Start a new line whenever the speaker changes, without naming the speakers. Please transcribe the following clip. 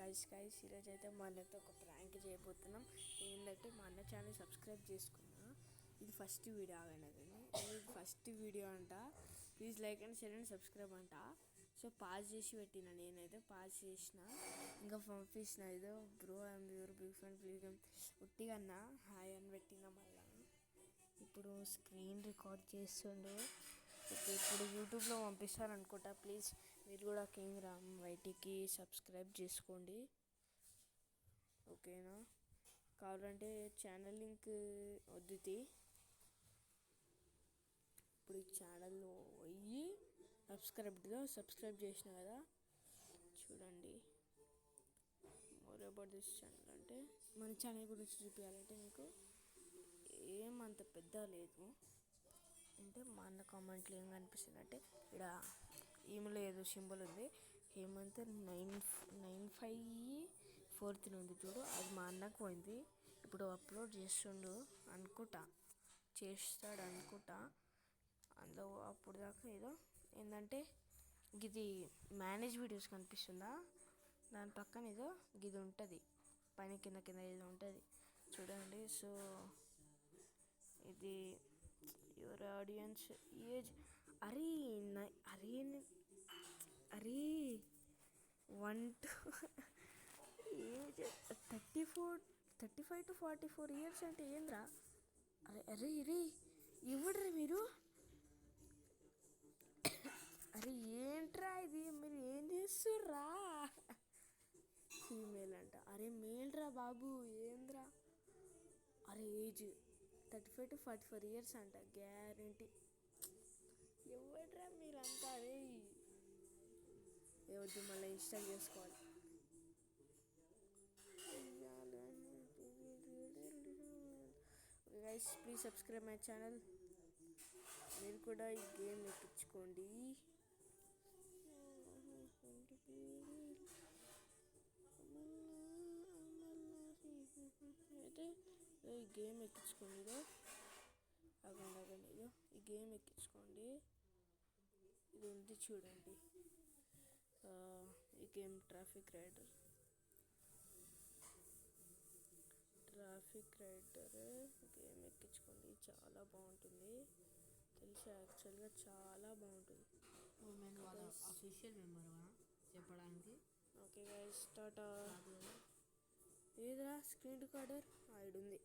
Guys ఈరోజు అయితే మా అన్నతో ఒక ప్రాంక్ చేయబోతున్నాం. ఏంటంటే మా అన్న ఛానల్ సబ్స్క్రైబ్ చేసుకున్నా. ఇది ఫస్ట్ వీడియో ఆగండి, ఇది ఫస్ట్ వీడియో అంట. Please like and share and subscribe అంట. సో పాజ్ చేసి పెట్టిన, నేనైతే పాజ్ చేసిన, ఇంకా పంపించిన. ఏదో bro I'm your big friend please ఉట్టిగా అన్న హాయ్ అని పెట్టిన. మళ్ళీ ఇప్పుడు స్క్రీన్ రికార్డ్ చేస్తుండు. ఇప్పుడు యూట్యూబ్లో పంపిస్తారనుకుంటా. ప్లీజ్ మీరు కూడా కింగ్ రామ్ వైటీకి సబ్స్క్రైబ్ చేసుకోండి, ఓకేనా? కావాలంటే ఛానల్ లింక్ వద్దుతి. ఇప్పుడు ఈ ఛానల్లో పోయి సబ్స్క్రైబ్ చేసిన కదా, చూడండి. మోర్ అబౌట్ దిస్ ఛానల్ అంటే మన ఛానల్ గురించి చూపించాలంటే మీకు ఏమంత పెద్ద లేదు. అంటే మా అన్న కామెంట్లో ఏం కనిపిస్తుంది అంటే, ఇక్కడ ఈమెలో ఏదో సింబల్ ఉంది, హేమంత్ 995 ఉంది చూడు, అది మా అన్నకు పోయింది. ఇప్పుడు అప్లోడ్ చేస్తాడు అనుకుంటా. అందులో అప్పుడు దాకా ఏదో ఏంటంటే ఇది మేనేజ్ వీడియోస్ కనిపిస్తుందా, దాని పక్కన ఏదో ఇది ఉంటుంది, పైన కింద ఏదో ఉంటుంది చూడండి. సో ఇది యువర్ ఆడియన్స్ ఏజ్ అరే అరే 1 to ఏజ్ 35 to 44 ఇయర్స్ అంటే ఏంద్రా? అరే ఇవ్వడ్రా మీరు. అరే ఏంట్రా ఇది, మీరు ఏం చేస్తుర్రా? ఫీమేల్ అంట, అరే మేల్ రా బాబు, ఏంద్రా? అరే ఏజ్ 35 to 44 ఇయర్స్ అంట, గ్యారంటీ. ఎవడ్రా మీరంతా? అరే వద్దు, మళ్ళీ ఇన్స్టాల్ చేసుకోవాలి. Guys please subscribe my channel. మీరు కూడా ఈ గేమ్ ఎక్కించుకోండి. అయితే ఈ గేమ్ ఎక్కించుకోండి, ఇదో అగండి ఇదో ఈ గేమ్ ఎక్కించుకోండి. ఇది ఉంది చూడండి, ఈ గేమ్ ట్రాఫిక్ రైడర్ గేమ్ ఎక్కించుకోండి. చాలా బాగుంటుంది తెలుసా, యాక్చువల్గా చాలా బాగుంటుంది.
అఫీషియల్ మెంబర్ చెప్పడానికి.
Okay guys Tata. ఏదిరా స్క్రీన్ రికార్డర్? ఇది ఉంది.